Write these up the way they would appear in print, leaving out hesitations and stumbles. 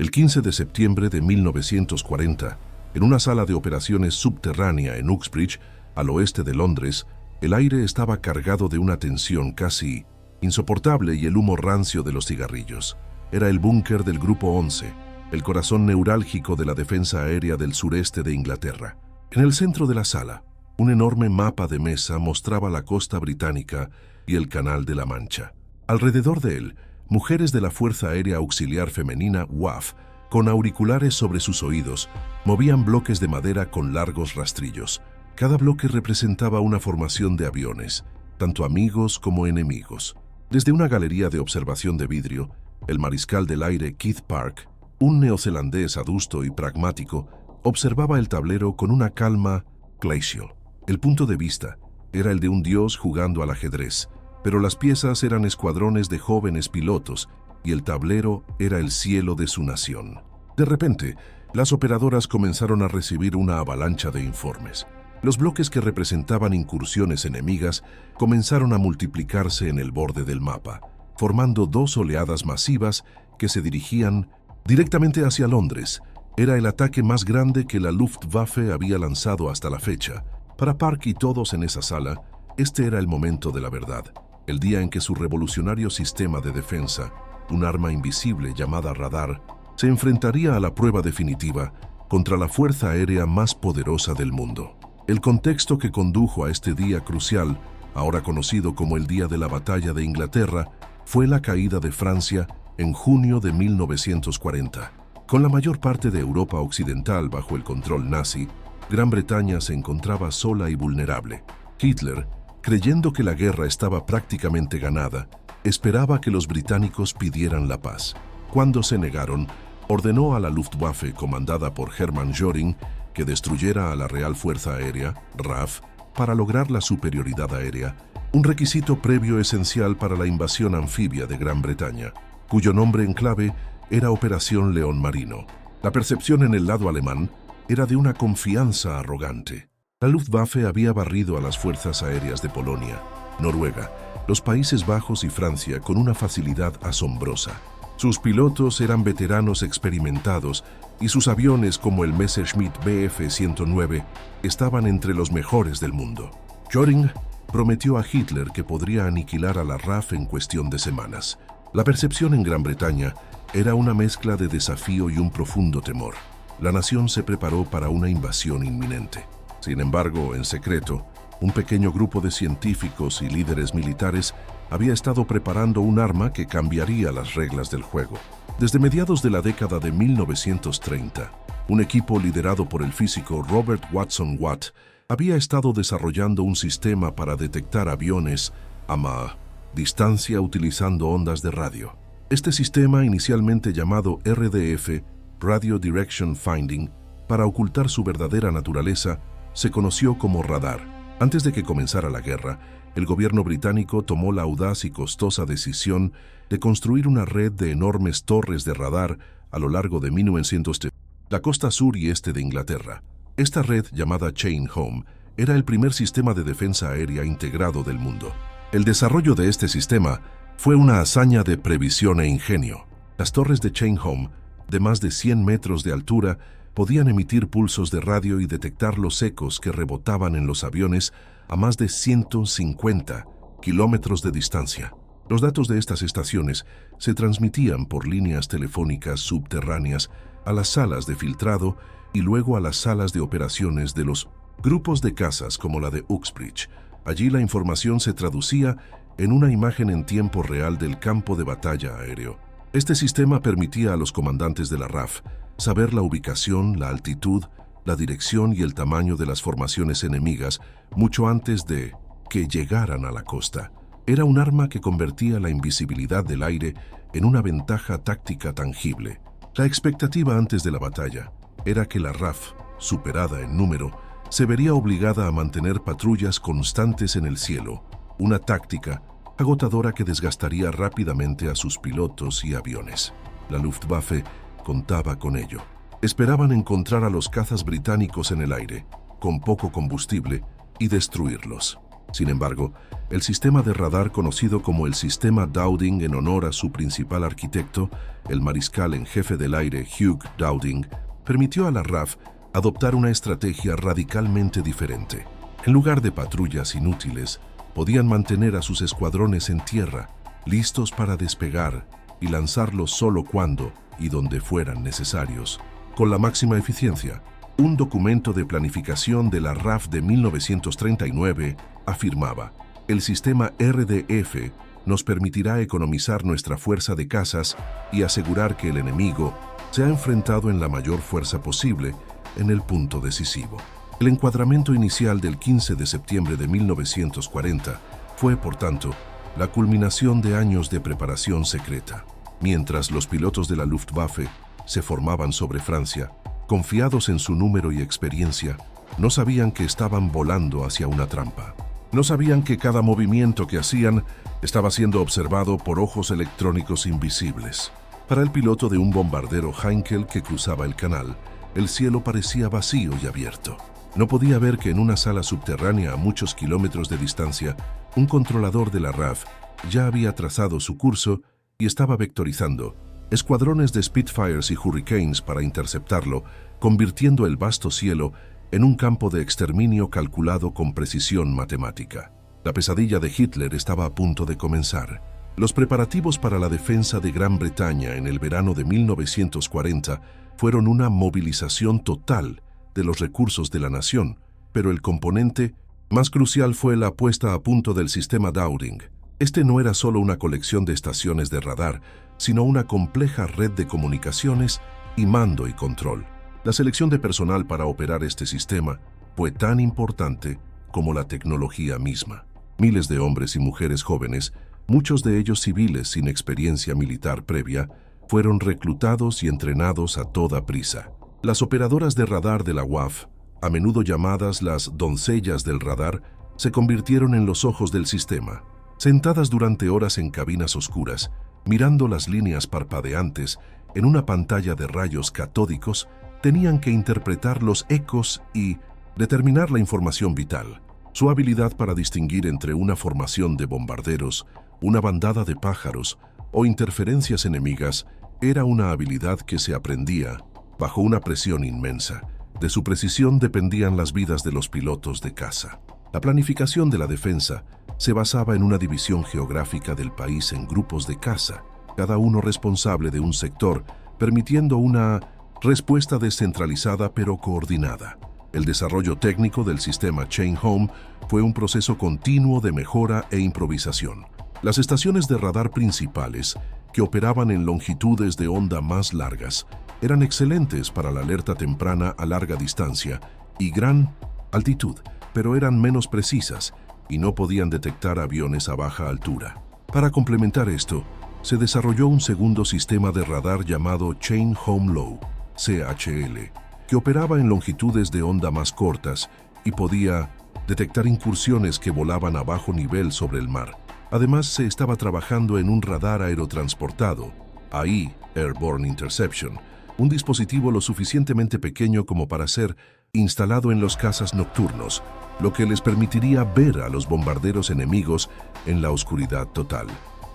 El 15 de septiembre de 1940, en una sala de operaciones subterránea en Uxbridge, al oeste de Londres, el aire estaba cargado de una tensión casi insoportable y el humo rancio de los cigarrillos. Era el búnker del Grupo 11, el corazón neurálgico de la defensa aérea del sureste de Inglaterra. En el centro de la sala, un enorme mapa de mesa mostraba la costa británica y el Canal de la Mancha. Alrededor de él, mujeres de la Fuerza Aérea Auxiliar Femenina WAF, con auriculares sobre sus oídos, movían bloques de madera con largos rastrillos. Cada bloque representaba una formación de aviones, tanto amigos como enemigos. Desde una galería de observación de vidrio, el mariscal del aire Keith Park, un neozelandés adusto y pragmático, observaba el tablero con una calma glacial. El punto de vista era el de un dios jugando al ajedrez, pero las piezas eran escuadrones de jóvenes pilotos y el tablero era el cielo de su nación. De repente, las operadoras comenzaron a recibir una avalancha de informes. Los bloques que representaban incursiones enemigas comenzaron a multiplicarse en el borde del mapa, formando dos oleadas masivas que se dirigían directamente hacia Londres. Era el ataque más grande que la Luftwaffe había lanzado hasta la fecha. Para Park y todos en esa sala, este era el momento de la verdad. El día en que su revolucionario sistema de defensa, un arma invisible llamada radar, se enfrentaría a la prueba definitiva contra la fuerza aérea más poderosa del mundo. El contexto que condujo a este día crucial, ahora conocido como el Día de la Batalla de Inglaterra, fue la caída de Francia en junio de 1940. Con la mayor parte de Europa occidental bajo el control nazi, Gran Bretaña se encontraba sola y vulnerable. Hitler, creyendo que la guerra estaba prácticamente ganada, esperaba que los británicos pidieran la paz. Cuando se negaron, ordenó a la Luftwaffe, comandada por Hermann Göring, que destruyera a la Real Fuerza Aérea, RAF, para lograr la superioridad aérea, un requisito previo esencial para la invasión anfibia de Gran Bretaña, cuyo nombre en clave era Operación León Marino. La percepción en el lado alemán era de una confianza arrogante. La Luftwaffe había barrido a las fuerzas aéreas de Polonia, Noruega, los Países Bajos y Francia con una facilidad asombrosa. Sus pilotos eran veteranos experimentados y sus aviones como el Messerschmitt Bf-109 estaban entre los mejores del mundo. Göring prometió a Hitler que podría aniquilar a la RAF en cuestión de semanas. La percepción en Gran Bretaña era una mezcla de desafío y un profundo temor. La nación se preparó para una invasión inminente. Sin embargo, en secreto, un pequeño grupo de científicos y líderes militares había estado preparando un arma que cambiaría las reglas del juego. Desde mediados de la década de 1930, un equipo liderado por el físico Robert Watson Watt había estado desarrollando un sistema para detectar aviones a distancia utilizando ondas de radio. Este sistema, inicialmente llamado RDF, Radio Direction Finding, para ocultar su verdadera naturaleza, se conoció como radar. Antes de que comenzara la guerra, el gobierno británico tomó la audaz y costosa decisión de construir una red de enormes torres de radar a lo largo de 1930, la costa sur y este de Inglaterra. Esta red, llamada Chain Home, era el primer sistema de defensa aérea integrado del mundo. El desarrollo de este sistema fue una hazaña de previsión e ingenio. Las torres de Chain Home, de más de 100 metros de altura, podían emitir pulsos de radio y detectar los ecos que rebotaban en los aviones a más de 150 kilómetros de distancia. Los datos de estas estaciones se transmitían por líneas telefónicas subterráneas a las salas de filtrado y luego a las salas de operaciones de los grupos de cazas como la de Uxbridge. Allí la información se traducía en una imagen en tiempo real del campo de batalla aéreo. Este sistema permitía a los comandantes de la RAF saber la ubicación, la altitud, la dirección y el tamaño de las formaciones enemigas mucho antes de que llegaran a la costa. Era un arma que convertía la invisibilidad del aire en una ventaja táctica tangible. La expectativa antes de la batalla era que la RAF, superada en número, se vería obligada a mantener patrullas constantes en el cielo, una táctica agotadora que desgastaría rápidamente a sus pilotos y aviones. La Luftwaffe contaba con ello. Esperaban encontrar a los cazas británicos en el aire, con poco combustible, y destruirlos. Sin embargo, el sistema de radar conocido como el sistema Dowding en honor a su principal arquitecto, el mariscal en jefe del aire Hugh Dowding, permitió a la RAF adoptar una estrategia radicalmente diferente. En lugar de patrullas inútiles, podían mantener a sus escuadrones en tierra, listos para despegar y lanzarlos solo cuando y donde fueran necesarios, con la máxima eficiencia. Un documento de planificación de la RAF de 1939 afirmaba: el sistema RDF nos permitirá economizar nuestra fuerza de cazas y asegurar que el enemigo se ha enfrentado en la mayor fuerza posible en el punto decisivo. El encuadramiento inicial del 15 de septiembre de 1940 fue, por tanto, la culminación de años de preparación secreta. Mientras los pilotos de la Luftwaffe se formaban sobre Francia, confiados en su número y experiencia, no sabían que estaban volando hacia una trampa. No sabían que cada movimiento que hacían estaba siendo observado por ojos electrónicos invisibles. Para el piloto de un bombardero Heinkel que cruzaba el canal, el cielo parecía vacío y abierto. No podía ver que en una sala subterránea a muchos kilómetros de distancia, un controlador de la RAF ya había trazado su curso y estaba vectorizando escuadrones de Spitfires y Hurricanes para interceptarlo, convirtiendo el vasto cielo en un campo de exterminio calculado con precisión matemática. La pesadilla de Hitler estaba a punto de comenzar. Los preparativos para la defensa de Gran Bretaña en el verano de 1940 fueron una movilización total de los recursos de la nación, pero el componente más crucial fue la puesta a punto del sistema Dowding. Este no era solo una colección de estaciones de radar, sino una compleja red de comunicaciones y mando y control. La selección de personal para operar este sistema fue tan importante como la tecnología misma. Miles de hombres y mujeres jóvenes, muchos de ellos civiles sin experiencia militar previa, fueron reclutados y entrenados a toda prisa. Las operadoras de radar de la UAF, a menudo llamadas las doncellas del radar, se convirtieron en los ojos del sistema. Sentadas durante horas en cabinas oscuras, mirando las líneas parpadeantes en una pantalla de rayos catódicos, tenían que interpretar los ecos y determinar la información vital. Su habilidad para distinguir entre una formación de bombarderos, una bandada de pájaros o interferencias enemigas era una habilidad que se aprendía bajo una presión inmensa. De su precisión dependían las vidas de los pilotos de caza. La planificación de la defensa se basaba en una división geográfica del país en grupos de caza, cada uno responsable de un sector, permitiendo una respuesta descentralizada pero coordinada. El desarrollo técnico del sistema Chain Home fue un proceso continuo de mejora e improvisación. Las estaciones de radar principales, que operaban en longitudes de onda más largas, eran excelentes para la alerta temprana a larga distancia y gran altitud, pero eran menos precisas y no podían detectar aviones a baja altura. Para complementar esto, se desarrolló un segundo sistema de radar llamado Chain Home Low, CHL, que operaba en longitudes de onda más cortas y podía detectar incursiones que volaban a bajo nivel sobre el mar. Además, se estaba trabajando en un radar aerotransportado, AI, Airborne Interception, un dispositivo lo suficientemente pequeño como para ser instalado en los cazas nocturnos, lo que les permitiría ver a los bombarderos enemigos en la oscuridad total.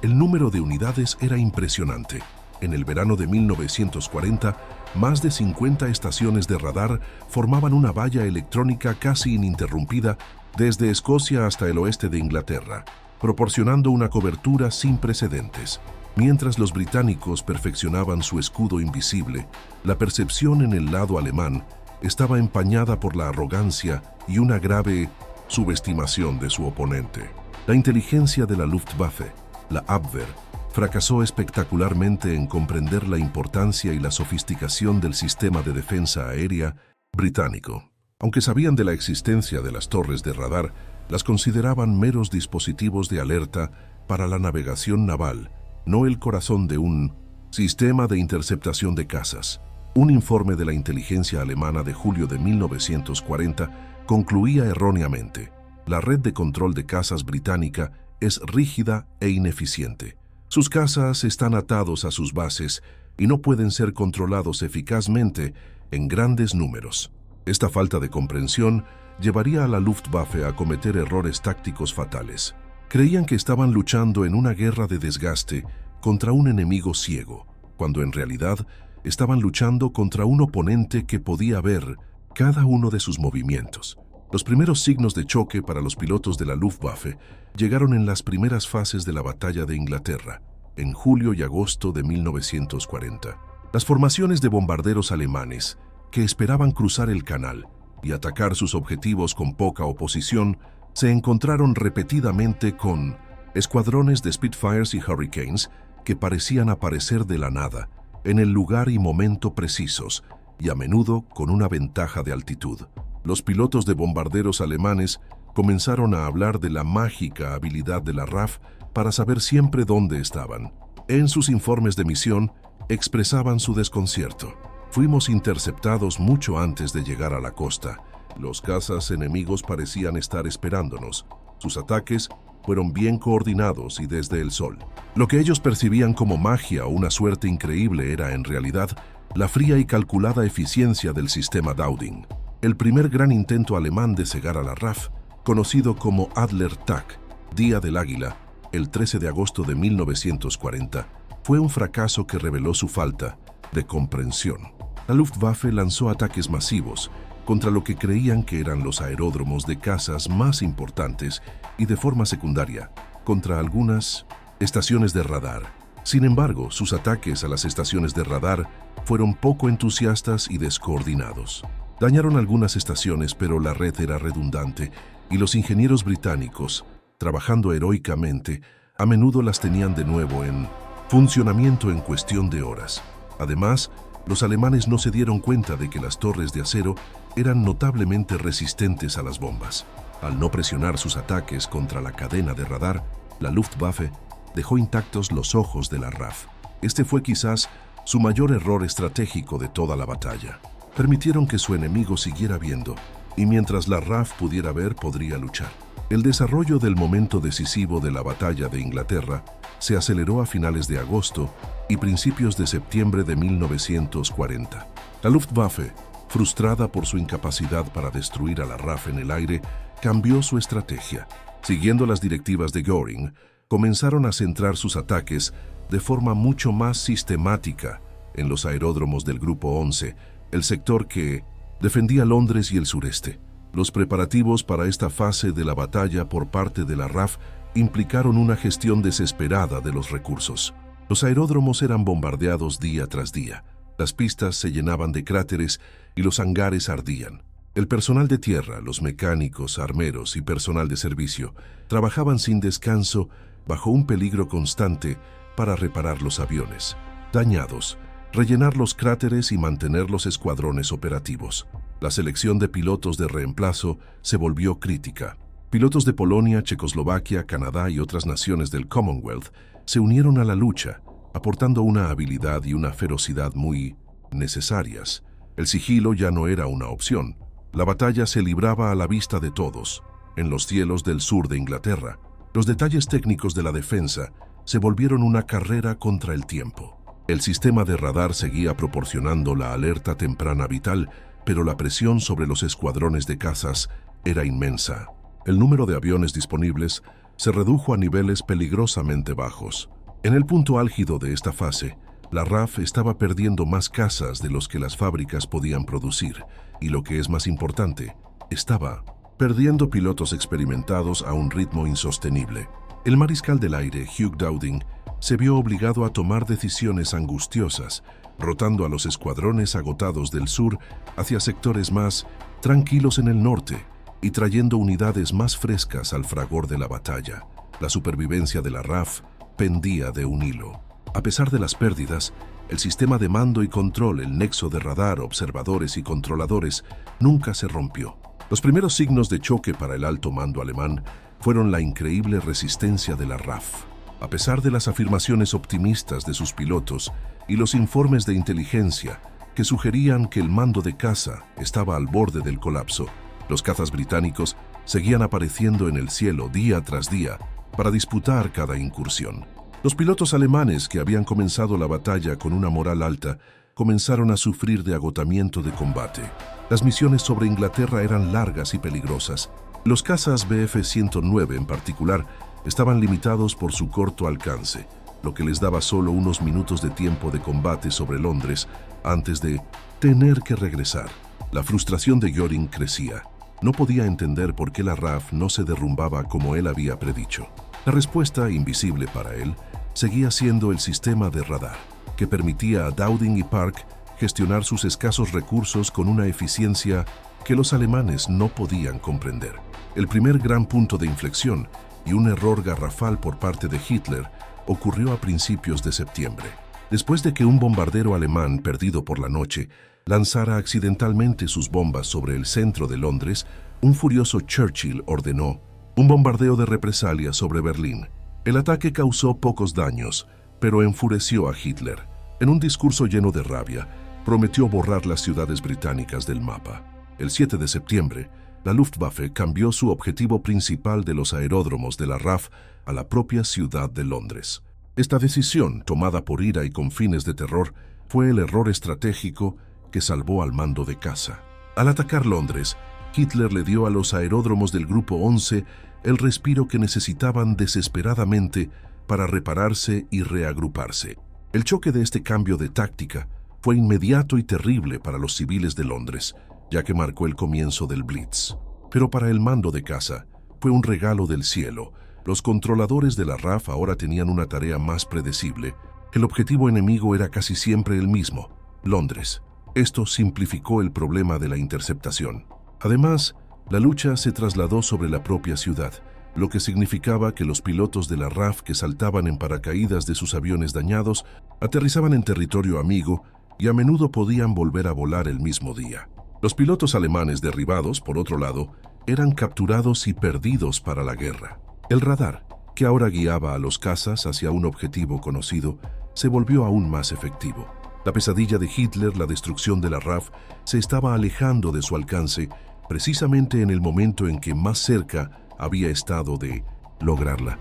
El número de unidades era impresionante. En el verano de 1940, más de 50 estaciones de radar formaban una valla electrónica casi ininterrumpida desde Escocia hasta el oeste de Inglaterra, proporcionando una cobertura sin precedentes. Mientras los británicos perfeccionaban su escudo invisible, la percepción en el lado alemán estaba empañada por la arrogancia y una grave subestimación de su oponente. La inteligencia de la Luftwaffe, la Abwehr, fracasó espectacularmente en comprender la importancia y la sofisticación del sistema de defensa aérea británico. Aunque sabían de la existencia de las torres de radar, las consideraban meros dispositivos de alerta para la navegación naval, no el corazón de un sistema de interceptación de cazas. Un informe de la inteligencia alemana de julio de 1940 concluía erróneamente: la red de control de cazas británica es rígida e ineficiente. Sus cazas están atados a sus bases y no pueden ser controlados eficazmente en grandes números. Esta falta de comprensión llevaría a la Luftwaffe a cometer errores tácticos fatales. Creían que estaban luchando en una guerra de desgaste contra un enemigo ciego, cuando en realidad estaban luchando contra un oponente que podía ver cada uno de sus movimientos. Los primeros signos de choque para los pilotos de la Luftwaffe llegaron en las primeras fases de la Batalla de Inglaterra, en julio y agosto de 1940. Las formaciones de bombarderos alemanes, que esperaban cruzar el canal y atacar sus objetivos con poca oposición, se encontraron repetidamente con escuadrones de Spitfires y Hurricanes que parecían aparecer de la nada, en el lugar y momento precisos, y a menudo con una ventaja de altitud. Los pilotos de bombarderos alemanes comenzaron a hablar de la mágica habilidad de la RAF para saber siempre dónde estaban. En sus informes de misión expresaban su desconcierto. Fuimos interceptados mucho antes de llegar a la costa. Los cazas enemigos parecían estar esperándonos. Sus ataques fueron bien coordinados y desde el sol. Lo que ellos percibían como magia o una suerte increíble era, en realidad, la fría y calculada eficiencia del sistema Dowding. El primer gran intento alemán de cegar a la RAF, conocido como Adler-Tag, Día del Águila, el 13 de agosto de 1940, fue un fracaso que reveló su falta de comprensión. La Luftwaffe lanzó ataques masivos contra lo que creían que eran los aeródromos de cazas más importantes y de forma secundaria, contra algunas estaciones de radar. Sin embargo, sus ataques a las estaciones de radar fueron poco entusiastas y descoordinados. Dañaron algunas estaciones, pero la red era redundante y los ingenieros británicos, trabajando heroicamente, a menudo las tenían de nuevo en funcionamiento en cuestión de horas. Además, los alemanes no se dieron cuenta de que las torres de acero eran notablemente resistentes a las bombas. Al no presionar sus ataques contra la cadena de radar, la Luftwaffe dejó intactos los ojos de la RAF. Este fue quizás su mayor error estratégico de toda la batalla. Permitieron que su enemigo siguiera viendo, y mientras la RAF pudiera ver, podría luchar. El desarrollo del momento decisivo de la batalla de Inglaterra se aceleró a finales de agosto y principios de septiembre de 1940. La Luftwaffe, frustrada por su incapacidad para destruir a la RAF en el aire, cambió su estrategia. Siguiendo las directivas de Göring, comenzaron a centrar sus ataques de forma mucho más sistemática en los aeródromos del Grupo 11, el sector que defendía Londres y el sureste. Los preparativos para esta fase de la batalla por parte de la RAF implicaron una gestión desesperada de los recursos. Los aeródromos eran bombardeados día tras día, las pistas se llenaban de cráteres y los hangares ardían. El personal de tierra, los mecánicos, armeros y personal de servicio trabajaban sin descanso bajo un peligro constante para reparar los aviones dañados, rellenar los cráteres y mantener los escuadrones operativos. La selección de pilotos de reemplazo se volvió crítica. Pilotos de Polonia, Checoslovaquia, Canadá y otras naciones del Commonwealth se unieron a la lucha, aportando una habilidad y una ferocidad muy necesarias. El sigilo ya no era una opción. La batalla se libraba a la vista de todos, en los cielos del sur de Inglaterra. Los detalles técnicos de la defensa se volvieron una carrera contra el tiempo. El sistema de radar seguía proporcionando la alerta temprana vital, pero la presión sobre los escuadrones de cazas era inmensa. El número de aviones disponibles se redujo a niveles peligrosamente bajos. En el punto álgido de esta fase, la RAF estaba perdiendo más cazas de los que las fábricas podían producir, y lo que es más importante, estaba perdiendo pilotos experimentados a un ritmo insostenible. El mariscal del aire, Hugh Dowding, se vio obligado a tomar decisiones angustiosas, rotando a los escuadrones agotados del sur hacia sectores más tranquilos en el norte y trayendo unidades más frescas al fragor de la batalla. La supervivencia de la RAF pendía de un hilo. A pesar de las pérdidas, el sistema de mando y control, el nexo de radar, observadores y controladores, nunca se rompió. Los primeros signos de choque para el alto mando alemán fueron la increíble resistencia de la RAF. A pesar de las afirmaciones optimistas de sus pilotos y los informes de inteligencia que sugerían que el mando de caza estaba al borde del colapso, los cazas británicos seguían apareciendo en el cielo día tras día para disputar cada incursión. Los pilotos alemanes, que habían comenzado la batalla con una moral alta, comenzaron a sufrir de agotamiento de combate. Las misiones sobre Inglaterra eran largas y peligrosas. Los cazas Bf-109 en particular estaban limitados por su corto alcance, lo que les daba solo unos minutos de tiempo de combate sobre Londres antes de tener que regresar. La frustración de Göring crecía. No podía entender por qué la RAF no se derrumbaba como él había predicho. La respuesta, invisible para él, seguía siendo el sistema de radar, que permitía a Dowding y Park gestionar sus escasos recursos con una eficiencia que los alemanes no podían comprender. El primer gran punto de inflexión y un error garrafal por parte de Hitler ocurrió a principios de septiembre, después de que un bombardero alemán perdido por la noche lanzara accidentalmente sus bombas sobre el centro de Londres. Un furioso Churchill ordenó un bombardeo de represalia sobre Berlín. El ataque causó pocos daños, pero enfureció a Hitler. En un discurso lleno de rabia, prometió borrar las ciudades británicas del mapa. El 7 de septiembre, la Luftwaffe cambió su objetivo principal de los aeródromos de la RAF a la propia ciudad de Londres. Esta decisión, tomada por ira y con fines de terror, fue el error estratégico que salvó al mando de caza. Al atacar Londres, Hitler le dio a los aeródromos del Grupo 11 el respiro que necesitaban desesperadamente para repararse y reagruparse. El choque de este cambio de táctica fue inmediato y terrible para los civiles de Londres, ya que marcó el comienzo del Blitz. Pero para el mando de caza fue un regalo del cielo. Los controladores de la RAF ahora tenían una tarea más predecible. El objetivo enemigo era casi siempre el mismo: Londres. Esto simplificó el problema de la interceptación. Además, la lucha se trasladó sobre la propia ciudad, lo que significaba que los pilotos de la RAF que saltaban en paracaídas de sus aviones dañados aterrizaban en territorio amigo y a menudo podían volver a volar el mismo día. Los pilotos alemanes derribados, por otro lado, eran capturados y perdidos para la guerra. El radar, que ahora guiaba a los cazas hacia un objetivo conocido, se volvió aún más efectivo. La pesadilla de Hitler, la destrucción de la RAF, se estaba alejando de su alcance precisamente en el momento en que más cerca había estado de lograrla.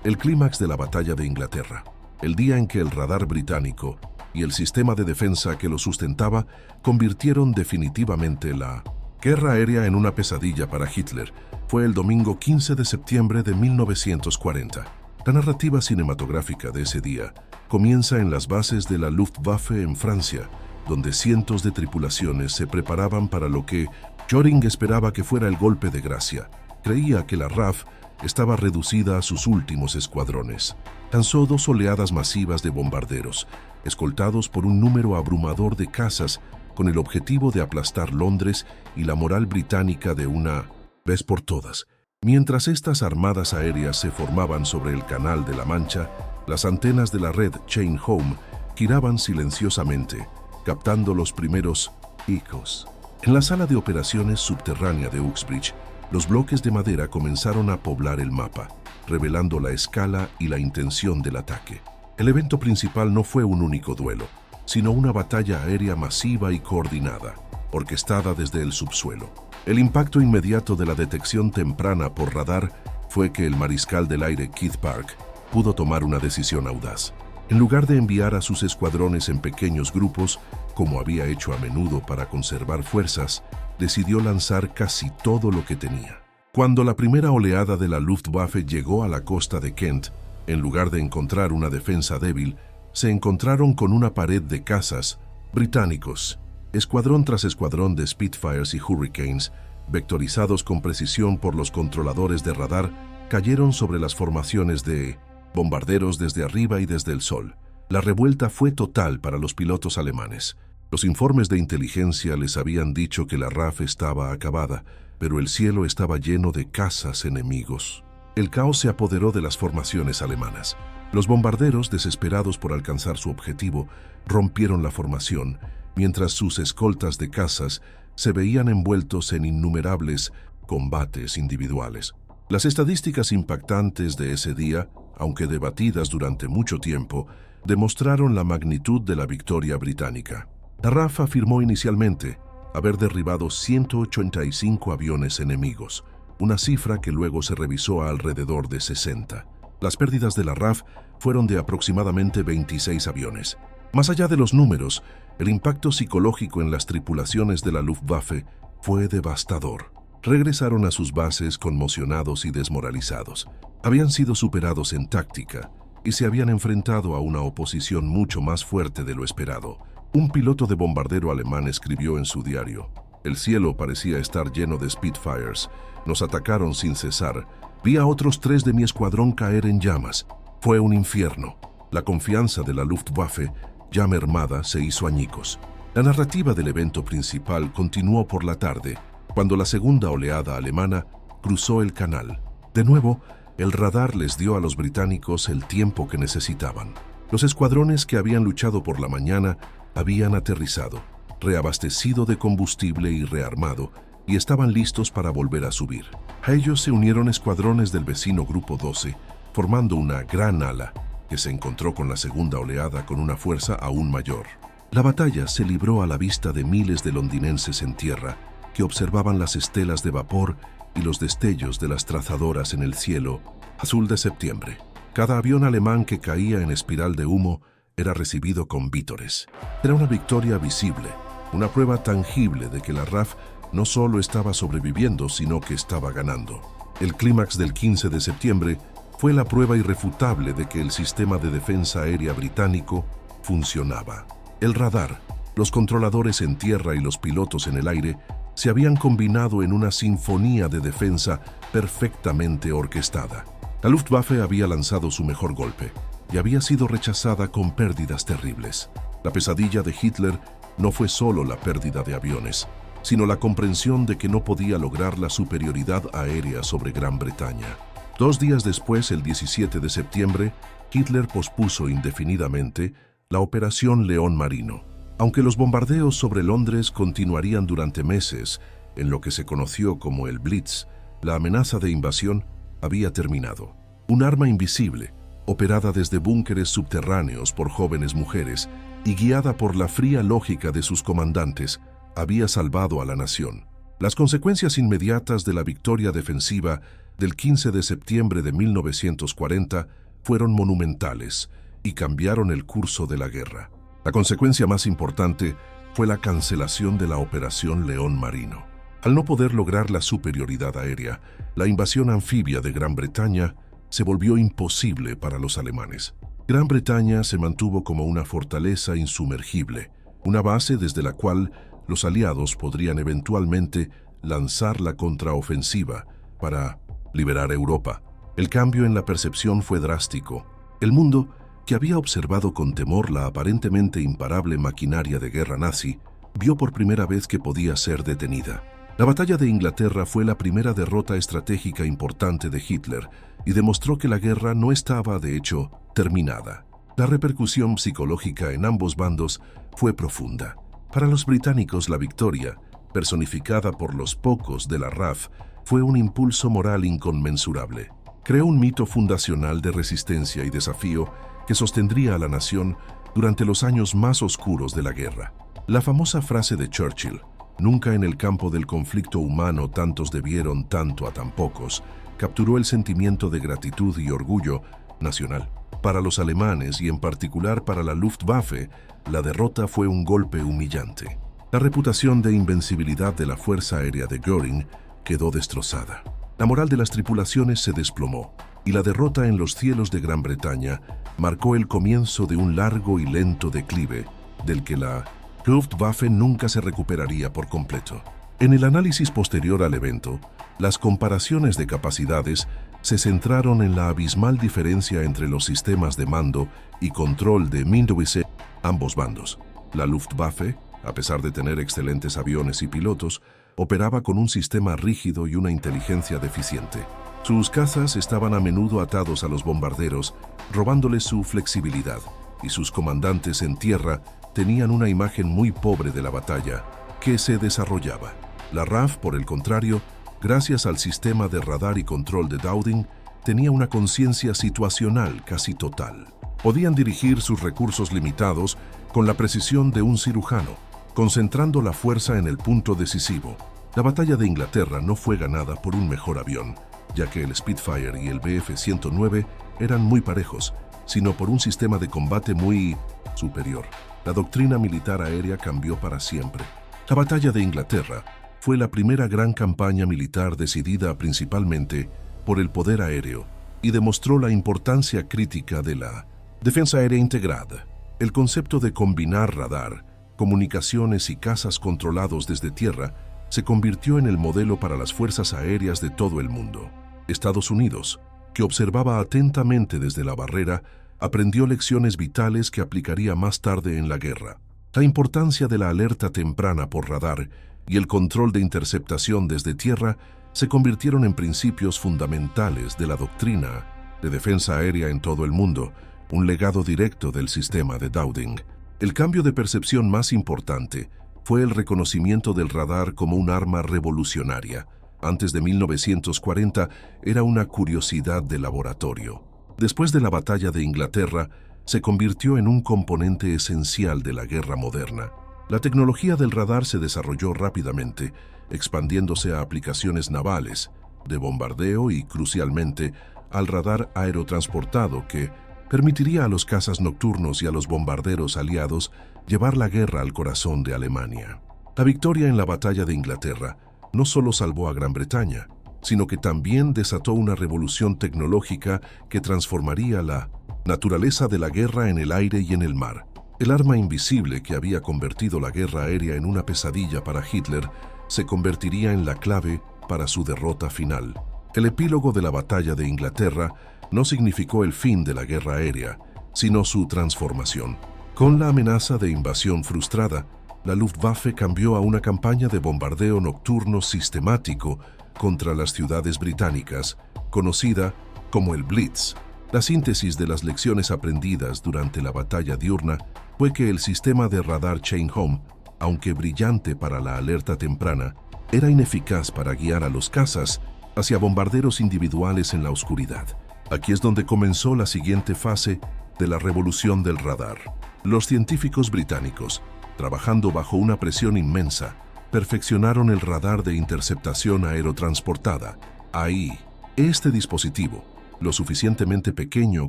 El clímax de la batalla de Inglaterra, el día en que el radar británico y el sistema de defensa que lo sustentaba convirtieron definitivamente la guerra aérea en una pesadilla para Hitler, fue el domingo 15 de septiembre de 1940. La narrativa cinematográfica de ese día comienza en las bases de la Luftwaffe en Francia, donde cientos de tripulaciones se preparaban para lo que Göring esperaba que fuera el golpe de gracia. Creía que la RAF estaba reducida a sus últimos escuadrones. Lanzó 2 oleadas masivas de bombarderos, escoltados por un número abrumador de cazas, con el objetivo de aplastar Londres y la moral británica de una vez por todas. Mientras estas armadas aéreas se formaban sobre el Canal de la Mancha, las antenas de la red Chain Home giraban silenciosamente, captando los primeros ecos. En la sala de operaciones subterránea de Uxbridge, los bloques de madera comenzaron a poblar el mapa, revelando la escala y la intención del ataque. El evento principal no fue un único duelo, sino una batalla aérea masiva y coordinada, orquestada desde el subsuelo. El impacto inmediato de la detección temprana por radar fue que el mariscal del aire Keith Park pudo tomar una decisión audaz. En lugar de enviar a sus escuadrones en pequeños grupos, como había hecho a menudo para conservar fuerzas, decidió lanzar casi todo lo que tenía. Cuando la primera oleada de la Luftwaffe llegó a la costa de Kent, en lugar de encontrar una defensa débil, se encontraron con una pared de cazas británicos. Escuadrón tras escuadrón de Spitfires y Hurricanes, vectorizados con precisión por los controladores de radar, cayeron sobre las formaciones de bombarderos desde arriba y desde el sol. La revuelta fue total para los pilotos alemanes. Los informes de inteligencia les habían dicho que la RAF estaba acabada, pero el cielo estaba lleno de cazas enemigos. El caos se apoderó de las formaciones alemanas. Los bombarderos, desesperados por alcanzar su objetivo, rompieron la formación, mientras sus escoltas de cazas se veían envueltos en innumerables combates individuales. Las estadísticas impactantes de ese día, aunque debatidas durante mucho tiempo, demostraron la magnitud de la victoria británica. La RAF afirmó inicialmente haber derribado 185 aviones enemigos, una cifra que luego se revisó a alrededor de 60. Las pérdidas de la RAF fueron de aproximadamente 26 aviones. Más allá de los números, el impacto psicológico en las tripulaciones de la Luftwaffe fue devastador. Regresaron a sus bases conmocionados y desmoralizados. Habían sido superados en táctica y se habían enfrentado a una oposición mucho más fuerte de lo esperado. Un piloto de bombardero alemán escribió en su diario: «El cielo parecía estar lleno de Spitfires. Nos atacaron sin cesar. Vi a otros 3 de mi escuadrón caer en llamas. Fue un infierno». La confianza de la Luftwaffe, ya mermada, se hizo añicos. La narrativa del evento principal continuó por la tarde, cuando la segunda oleada alemana cruzó el canal. De nuevo, el radar les dio a los británicos el tiempo que necesitaban. Los escuadrones que habían luchado por la mañana habían aterrizado, reabastecido de combustible y rearmado, y estaban listos para volver a subir. A ellos se unieron escuadrones del vecino Grupo 12, formando una gran ala que se encontró con la segunda oleada con una fuerza aún mayor. La batalla se libró a la vista de miles de londinenses en tierra que observaban las estelas de vapor y los destellos de las trazadoras en el cielo azul de septiembre. Cada avión alemán que caía en espiral de humo era recibido con vítores. Era una victoria visible, una prueba tangible de que la RAF no solo estaba sobreviviendo, sino que estaba ganando. El clímax del 15 de septiembre fue la prueba irrefutable de que el sistema de defensa aérea británico funcionaba. El radar, los controladores en tierra y los pilotos en el aire se habían combinado en una sinfonía de defensa perfectamente orquestada. La Luftwaffe había lanzado su mejor golpe y había sido rechazada con pérdidas terribles. La pesadilla de Hitler no fue solo la pérdida de aviones, sino la comprensión de que no podía lograr la superioridad aérea sobre Gran Bretaña. 2 días después, el 17 de septiembre, Hitler pospuso indefinidamente la Operación León Marino. Aunque los bombardeos sobre Londres continuarían durante meses, en lo que se conoció como el Blitz, la amenaza de invasión había terminado. Un arma invisible, operada desde búnkeres subterráneos por jóvenes mujeres y guiada por la fría lógica de sus comandantes, había salvado a la nación. Las consecuencias inmediatas de la victoria defensiva del 15 de septiembre de 1940 fueron monumentales y cambiaron el curso de la guerra. La consecuencia más importante fue la cancelación de la Operación León Marino. Al no poder lograr la superioridad aérea, la invasión anfibia de Gran Bretaña se volvió imposible para los alemanes. Gran Bretaña se mantuvo como una fortaleza insumergible, una base desde la cual los aliados podrían eventualmente lanzar la contraofensiva para liberar Europa. El cambio en la percepción fue drástico. El mundo, que había observado con temor la aparentemente imparable maquinaria de guerra nazi, vio por primera vez que podía ser detenida. La batalla de Inglaterra fue la primera derrota estratégica importante de Hitler y demostró que la guerra no estaba, de hecho, terminada. La repercusión psicológica en ambos bandos fue profunda. Para los británicos, la victoria, personificada por los pocos de la RAF, fue un impulso moral inconmensurable. Creó un mito fundacional de resistencia y desafío que sostendría a la nación durante los años más oscuros de la guerra. La famosa frase de Churchill, «Nunca en el campo del conflicto humano tantos debieron tanto a tan pocos», capturó el sentimiento de gratitud y orgullo nacional. Para los alemanes y en particular para la Luftwaffe, la derrota fue un golpe humillante. La reputación de invencibilidad de la Fuerza Aérea de Göring quedó destrozada. La moral de las tripulaciones se desplomó y la derrota en los cielos de Gran Bretaña marcó el comienzo de un largo y lento declive del que la Luftwaffe nunca se recuperaría por completo. En el análisis posterior al evento, las comparaciones de capacidades se centraron en la abismal diferencia entre los sistemas de mando y control de ambos bandos. La Luftwaffe, a pesar de tener excelentes aviones y pilotos, operaba con un sistema rígido y una inteligencia deficiente. Sus cazas estaban a menudo atados a los bombarderos, robándoles su flexibilidad, y sus comandantes en tierra tenían una imagen muy pobre de la batalla que se desarrollaba. La RAF, por el contrario, gracias al sistema de radar y control de Dowding, tenía una conciencia situacional casi total. Podían dirigir sus recursos limitados con la precisión de un cirujano, concentrando la fuerza en el punto decisivo. La batalla de Inglaterra no fue ganada por un mejor avión, ya que el Spitfire y el Bf-109 eran muy parejos, sino por un sistema de combate muy superior. La doctrina militar aérea cambió para siempre. La batalla de Inglaterra fue la primera gran campaña militar decidida principalmente por el poder aéreo y demostró la importancia crítica de la defensa aérea integrada. El concepto de combinar radar, comunicaciones y cazas controlados desde tierra se convirtió en el modelo para las fuerzas aéreas de todo el mundo. Estados Unidos, que observaba atentamente desde la barrera, aprendió lecciones vitales que aplicaría más tarde en la guerra. La importancia de la alerta temprana por radar y el control de interceptación desde tierra se convirtieron en principios fundamentales de la doctrina de defensa aérea en todo el mundo, un legado directo del sistema de Dowding. El cambio de percepción más importante fue el reconocimiento del radar como un arma revolucionaria. Antes de 1940 era una curiosidad de laboratorio. Después de la batalla de Inglaterra, se convirtió en un componente esencial de la guerra moderna. La tecnología del radar se desarrolló rápidamente, expandiéndose a aplicaciones navales, de bombardeo y, crucialmente, al radar aerotransportado que permitiría a los cazas nocturnos y a los bombarderos aliados llevar la guerra al corazón de Alemania. La victoria en la batalla de Inglaterra no solo salvó a Gran Bretaña, sino que también desató una revolución tecnológica que transformaría la naturaleza de la guerra en el aire y en el mar. El arma invisible que había convertido la guerra aérea en una pesadilla para Hitler se convertiría en la clave para su derrota final. El epílogo de la batalla de Inglaterra no significó el fin de la guerra aérea, sino su transformación. Con la amenaza de invasión frustrada, la Luftwaffe cambió a una campaña de bombardeo nocturno sistemático contra las ciudades británicas, conocida como el Blitz. La síntesis de las lecciones aprendidas durante la batalla diurna fue que el sistema de radar Chain Home, aunque brillante para la alerta temprana, era ineficaz para guiar a los cazas hacia bombarderos individuales en la oscuridad. Aquí es donde comenzó la siguiente fase de la revolución del radar. Los científicos británicos, trabajando bajo una presión inmensa, perfeccionaron el radar de interceptación aerotransportada, AI. Este dispositivo, lo suficientemente pequeño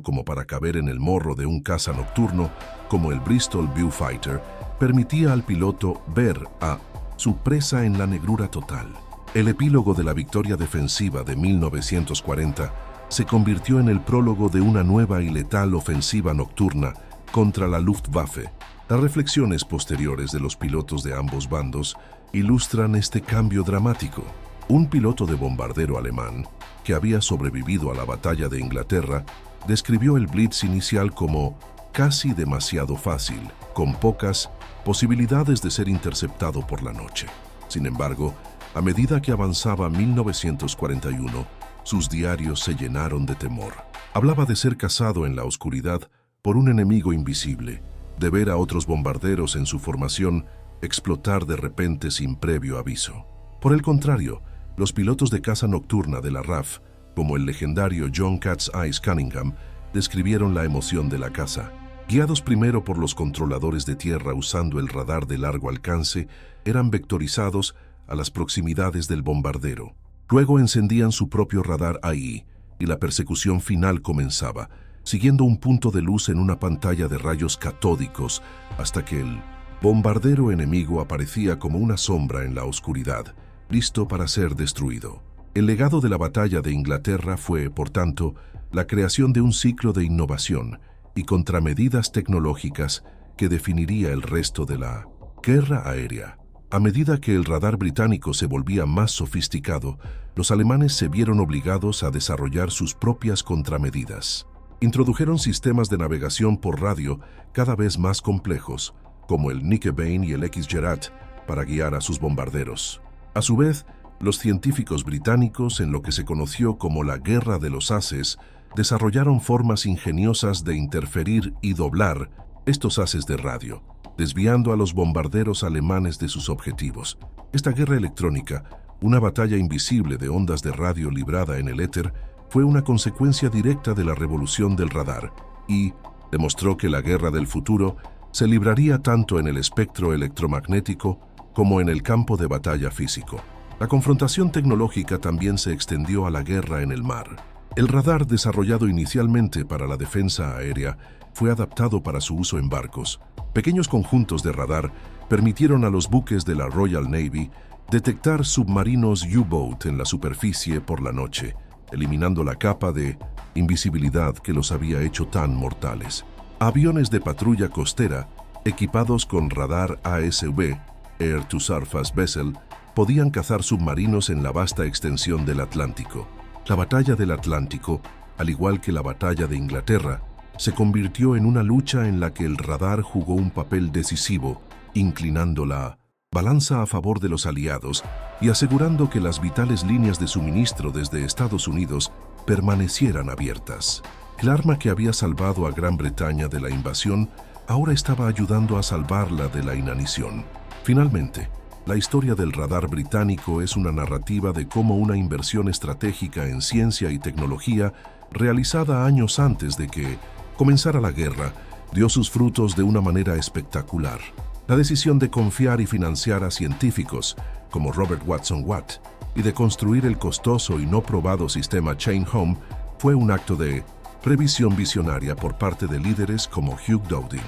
como para caber en el morro de un caza nocturno, como el Bristol Viewfighter, permitía al piloto ver a su presa en la negrura total. El epílogo de la victoria defensiva de 1940 se convirtió en el prólogo de una nueva y letal ofensiva nocturna contra la Luftwaffe. Las reflexiones posteriores de los pilotos de ambos bandos ilustran este cambio dramático. Un piloto de bombardero alemán, que había sobrevivido a la batalla de Inglaterra, describió el Blitz inicial como casi demasiado fácil, con pocas posibilidades de ser interceptado por la noche. Sin embargo, a medida que avanzaba 1941, sus diarios se llenaron de temor. Hablaba de ser cazado en la oscuridad por un enemigo invisible, de ver a otros bombarderos en su formación explotar de repente sin previo aviso. Por el contrario, los pilotos de caza nocturna de la RAF, como el legendario John Cat's Eyes Cunningham, describieron la emoción de la caza. Guiados primero por los controladores de tierra usando el radar de largo alcance, eran vectorizados a las proximidades del bombardero. Luego encendían su propio radar AI y la persecución final comenzaba, siguiendo un punto de luz en una pantalla de rayos catódicos hasta que el bombardero enemigo aparecía como una sombra en la oscuridad, listo para ser destruido. El legado de la batalla de Inglaterra fue, por tanto, la creación de un ciclo de innovación y contramedidas tecnológicas que definiría el resto de la guerra aérea. A medida que el radar británico se volvía más sofisticado, los alemanes se vieron obligados a desarrollar sus propias contramedidas. Introdujeron sistemas de navegación por radio cada vez más complejos, como el Nike-Bane y el X-Gerät, para guiar a sus bombarderos. A su vez, los científicos británicos, en lo que se conoció como la Guerra de los Haces, desarrollaron formas ingeniosas de interferir y doblar estos haces de radio, desviando a los bombarderos alemanes de sus objetivos. Esta guerra electrónica, una batalla invisible de ondas de radio librada en el éter, fue una consecuencia directa de la revolución del radar y demostró que la guerra del futuro se libraría tanto en el espectro electromagnético como en el campo de batalla físico. La confrontación tecnológica también se extendió a la guerra en el mar. El radar, desarrollado inicialmente para la defensa aérea, fue adaptado para su uso en barcos. Pequeños conjuntos de radar permitieron a los buques de la Royal Navy detectar submarinos U-Boat en la superficie por la noche, eliminando la capa de invisibilidad que los había hecho tan mortales. Aviones de patrulla costera, equipados con radar ASV, Air to Surface Vessel, podían cazar submarinos en la vasta extensión del Atlántico. La batalla del Atlántico, al igual que la batalla de Inglaterra, se convirtió en una lucha en la que el radar jugó un papel decisivo, inclinando la balanza a favor de los aliados y asegurando que las vitales líneas de suministro desde Estados Unidos permanecieran abiertas. El arma que había salvado a Gran Bretaña de la invasión ahora estaba ayudando a salvarla de la inanición. Finalmente, la historia del radar británico es una narrativa de cómo una inversión estratégica en ciencia y tecnología, realizada años antes de que comenzara la guerra, dio sus frutos de una manera espectacular. La decisión de confiar y financiar a científicos como Robert Watson Watt y de construir el costoso y no probado sistema Chain Home fue un acto de previsión visionaria por parte de líderes como Hugh Dowding.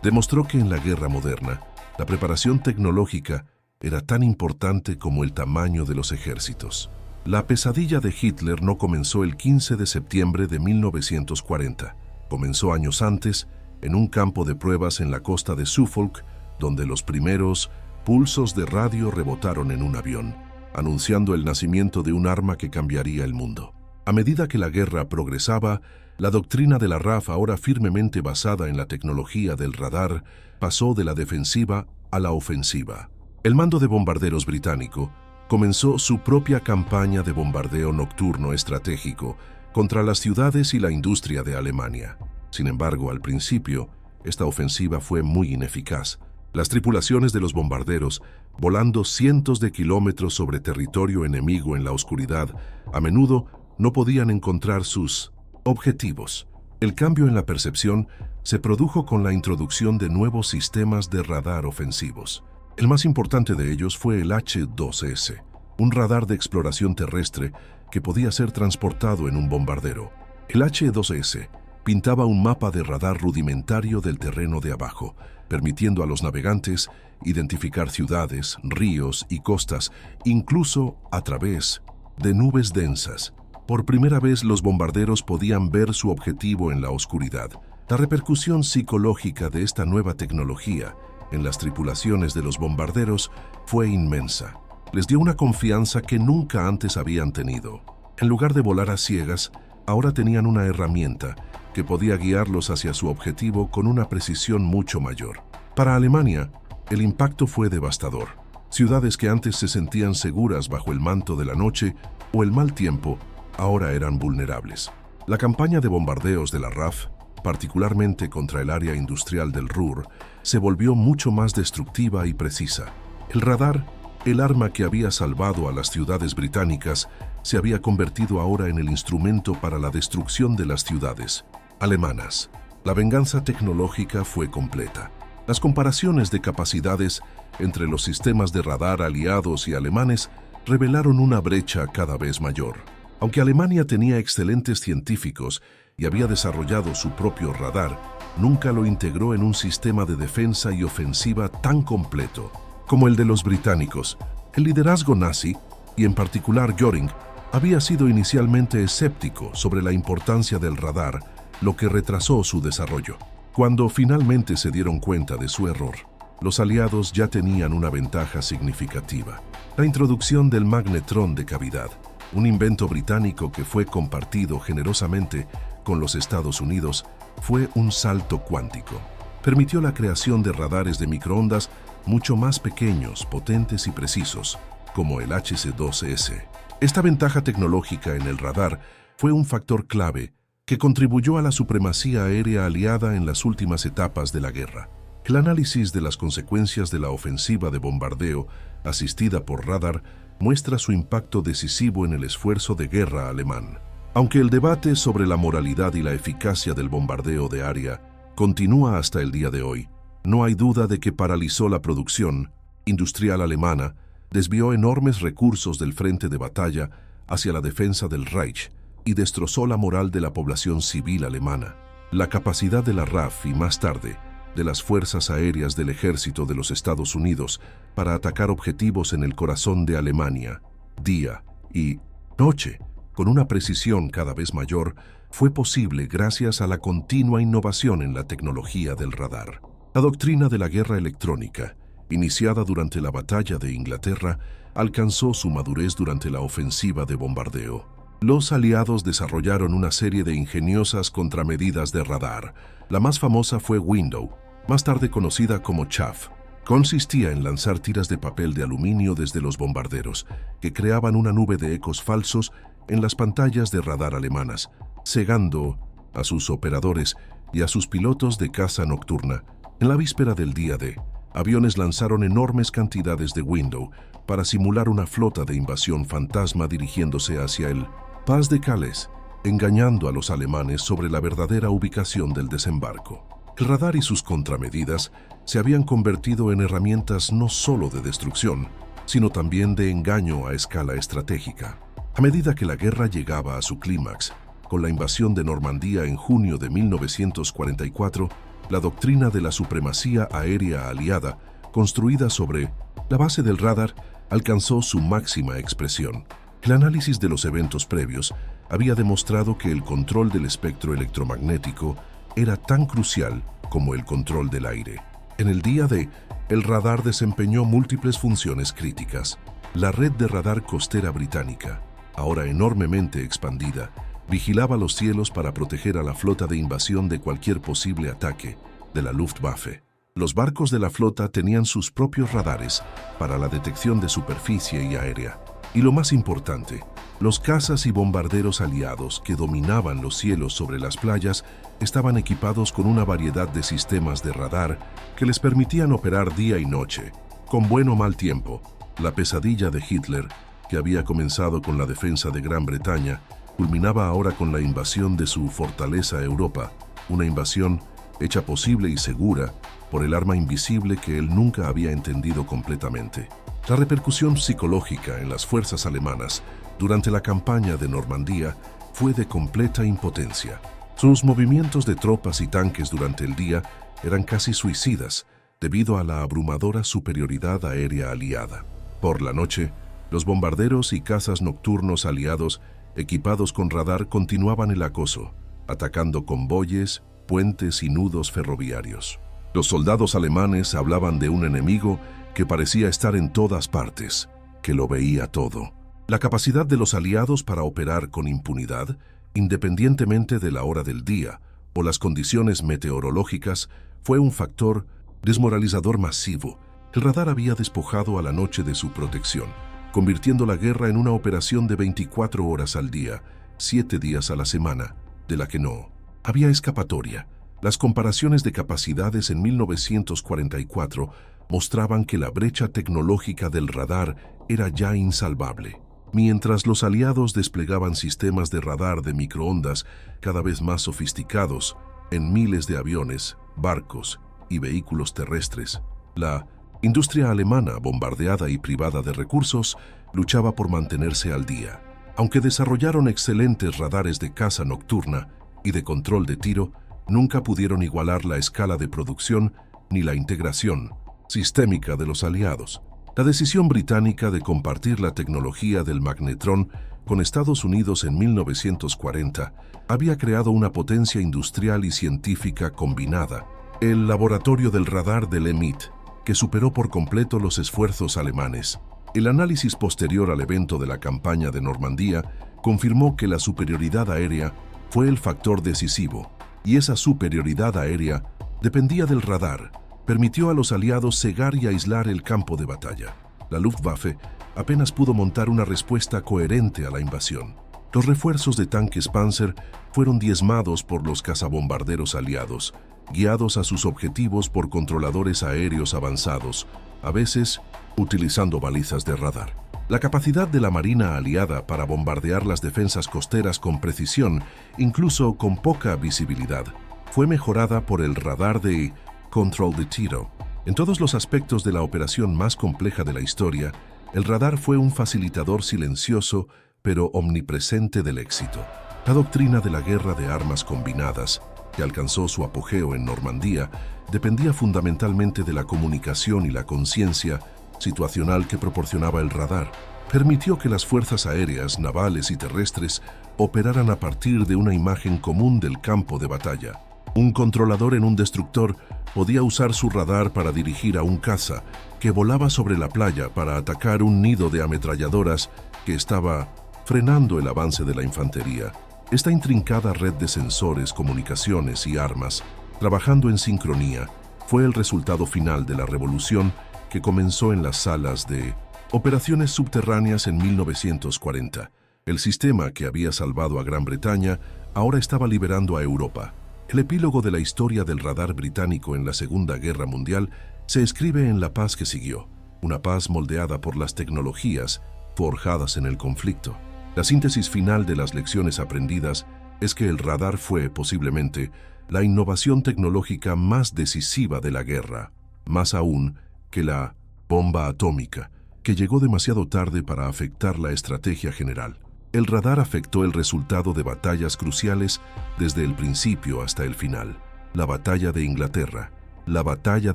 Demostró que en la guerra moderna, la preparación tecnológica era tan importante como el tamaño de los ejércitos. La pesadilla de Hitler no comenzó el 15 de septiembre de 1940. Comenzó años antes, en un campo de pruebas en la costa de Suffolk, donde los primeros pulsos de radio rebotaron en un avión, anunciando el nacimiento de un arma que cambiaría el mundo. A medida que la guerra progresaba, la doctrina de la RAF, ahora firmemente basada en la tecnología del radar, pasó de la defensiva a la ofensiva. El mando de bombarderos británico comenzó su propia campaña de bombardeo nocturno estratégico contra las ciudades y la industria de Alemania. Sin embargo, al principio, esta ofensiva fue muy ineficaz. Las tripulaciones de los bombarderos, volando cientos de kilómetros sobre territorio enemigo en la oscuridad, a menudo no podían encontrar sus objetivos. El cambio en la percepción se produjo con la introducción de nuevos sistemas de radar ofensivos. El más importante de ellos fue el H-2S, un radar de exploración terrestre que podía ser transportado en un bombardero. El H-2S pintaba un mapa de radar rudimentario del terreno de abajo, permitiendo a los navegantes identificar ciudades, ríos y costas, incluso a través de nubes densas. Por primera vez los bombarderos podían ver su objetivo en la oscuridad. La repercusión psicológica de esta nueva tecnología en las tripulaciones de los bombarderos fue inmensa. Les dio una confianza que nunca antes habían tenido. En lugar de volar a ciegas, ahora tenían una herramienta que podía guiarlos hacia su objetivo con una precisión mucho mayor. Para Alemania, el impacto fue devastador. Ciudades que antes se sentían seguras bajo el manto de la noche o el mal tiempo, ahora eran vulnerables. La campaña de bombardeos de la RAF, particularmente contra el área industrial del Ruhr, se volvió mucho más destructiva y precisa. El radar, el arma que había salvado a las ciudades británicas, se había convertido ahora en el instrumento para la destrucción de las ciudades alemanas. La venganza tecnológica fue completa. Las comparaciones de capacidades entre los sistemas de radar aliados y alemanes revelaron una brecha cada vez mayor. Aunque Alemania tenía excelentes científicos y había desarrollado su propio radar, nunca lo integró en un sistema de defensa y ofensiva tan completo como el de los británicos. El liderazgo nazi, y en particular Göring, había sido inicialmente escéptico sobre la importancia del radar, lo que retrasó su desarrollo. Cuando finalmente se dieron cuenta de su error, los aliados ya tenían una ventaja significativa: la introducción del magnetrón de cavidad, un invento británico que fue compartido generosamente con los Estados Unidos, fue un salto cuántico. Permitió la creación de radares de microondas mucho más pequeños, potentes y precisos, como el HC-2S. Esta ventaja tecnológica en el radar fue un factor clave que contribuyó a la supremacía aérea aliada en las últimas etapas de la guerra. El análisis de las consecuencias de la ofensiva de bombardeo asistida por radar muestra su impacto decisivo en el esfuerzo de guerra alemán. Aunque el debate sobre la moralidad y la eficacia del bombardeo de área continúa hasta el día de hoy, no hay duda de que paralizó la producción industrial alemana, desvió enormes recursos del frente de batalla hacia la defensa del Reich y destrozó la moral de la población civil alemana. La capacidad de la RAF y más tarde de las Fuerzas Aéreas del Ejército de los Estados Unidos para atacar objetivos en el corazón de Alemania, día y noche, con una precisión cada vez mayor, fue posible gracias a la continua innovación en la tecnología del radar. La doctrina de la guerra electrónica, iniciada durante la Batalla de Inglaterra, alcanzó su madurez durante la ofensiva de bombardeo. Los aliados desarrollaron una serie de ingeniosas contramedidas de radar. La más famosa fue Window, más tarde conocida como Chaff. Consistía en lanzar tiras de papel de aluminio desde los bombarderos, que creaban una nube de ecos falsos en las pantallas de radar alemanas, cegando a sus operadores y a sus pilotos de caza nocturna. En la víspera del día D, aviones lanzaron enormes cantidades de Window para simular una flota de invasión fantasma dirigiéndose hacia el Pas de Calais, engañando a los alemanes sobre la verdadera ubicación del desembarco. El radar y sus contramedidas se habían convertido en herramientas no solo de destrucción, sino también de engaño a escala estratégica. A medida que la guerra llegaba a su clímax, con la invasión de Normandía en junio de 1944, la doctrina de la supremacía aérea aliada, construida sobre la base del radar, alcanzó su máxima expresión. El análisis de los eventos previos había demostrado que el control del espectro electromagnético era tan crucial como el control del aire. En el día D, el radar desempeñó múltiples funciones críticas. La red de radar costera británica, ahora enormemente expandida, vigilaba los cielos para proteger a la flota de invasión de cualquier posible ataque de la Luftwaffe. Los barcos de la flota tenían sus propios radares para la detección de superficie y aérea. Y lo más importante, los cazas y bombarderos aliados que dominaban los cielos sobre las playas estaban equipados con una variedad de sistemas de radar que les permitían operar día y noche, con buen o mal tiempo. La pesadilla de Hitler, que había comenzado con la defensa de Gran Bretaña, culminaba ahora con la invasión de su fortaleza Europa, una invasión hecha posible y segura por el arma invisible que él nunca había entendido completamente. La repercusión psicológica en las fuerzas alemanas durante la campaña de Normandía fue de completa impotencia. Sus movimientos de tropas y tanques durante el día eran casi suicidas debido a la abrumadora superioridad aérea aliada. Por la noche, los bombarderos y cazas nocturnos aliados equipados con radar continuaban el acoso, atacando convoyes, puentes y nudos ferroviarios. Los soldados alemanes hablaban de un enemigo que parecía estar en todas partes, que lo veía todo. La capacidad de los aliados para operar con impunidad, independientemente de la hora del día o las condiciones meteorológicas, fue un factor desmoralizador masivo. El radar había despojado a la noche de su protección, convirtiendo la guerra en una operación de 24 horas al día, 7 días a la semana, de la que no había escapatoria. Las comparaciones de capacidades en 1944 mostraban que la brecha tecnológica del radar era ya insalvable. Mientras los aliados desplegaban sistemas de radar de microondas cada vez más sofisticados en miles de aviones, barcos y vehículos terrestres, la industria alemana, bombardeada y privada de recursos, luchaba por mantenerse al día. Aunque desarrollaron excelentes radares de caza nocturna y de control de tiro, nunca pudieron igualar la escala de producción ni la integración sistémica de los aliados. La decisión británica de compartir la tecnología del magnetrón con Estados Unidos en 1940 había creado una potencia industrial y científica combinada. El laboratorio del radar del EMIT, que superó por completo los esfuerzos alemanes. El análisis posterior al evento de la campaña de Normandía confirmó que la superioridad aérea fue el factor decisivo, y esa superioridad aérea dependía del radar. Permitió a los aliados cegar y aislar el campo de batalla. La Luftwaffe apenas pudo montar una respuesta coherente a la invasión. Los refuerzos de tanques Panzer fueron diezmados por los cazabombarderos aliados, guiados a sus objetivos por controladores aéreos avanzados, a veces utilizando balizas de radar. La capacidad de la Marina aliada para bombardear las defensas costeras con precisión, incluso con poca visibilidad, fue mejorada por el radar de Control de Tiro. En todos los aspectos de la operación más compleja de la historia, el radar fue un facilitador silencioso pero omnipresente del éxito. La doctrina de la guerra de armas combinadas, que alcanzó su apogeo en Normandía, dependía fundamentalmente de la comunicación y la conciencia situacional que proporcionaba el radar. Permitió que las fuerzas aéreas, navales y terrestres operaran a partir de una imagen común del campo de batalla. Un controlador en un destructor podía usar su radar para dirigir a un caza que volaba sobre la playa para atacar un nido de ametralladoras que estaba frenando el avance de la infantería. Esta intrincada red de sensores, comunicaciones y armas, trabajando en sincronía, fue el resultado final de la revolución que comenzó en las salas de operaciones subterráneas en 1940. El sistema que había salvado a Gran Bretaña ahora estaba liberando a Europa. El epílogo de la historia del radar británico en la Segunda Guerra Mundial se escribe en la paz que siguió, una paz moldeada por las tecnologías forjadas en el conflicto. La síntesis final de las lecciones aprendidas es que el radar fue, posiblemente, la innovación tecnológica más decisiva de la guerra, más aún que la bomba atómica, que llegó demasiado tarde para afectar la estrategia general. El radar afectó el resultado de batallas cruciales desde el principio hasta el final. La batalla de Inglaterra, la batalla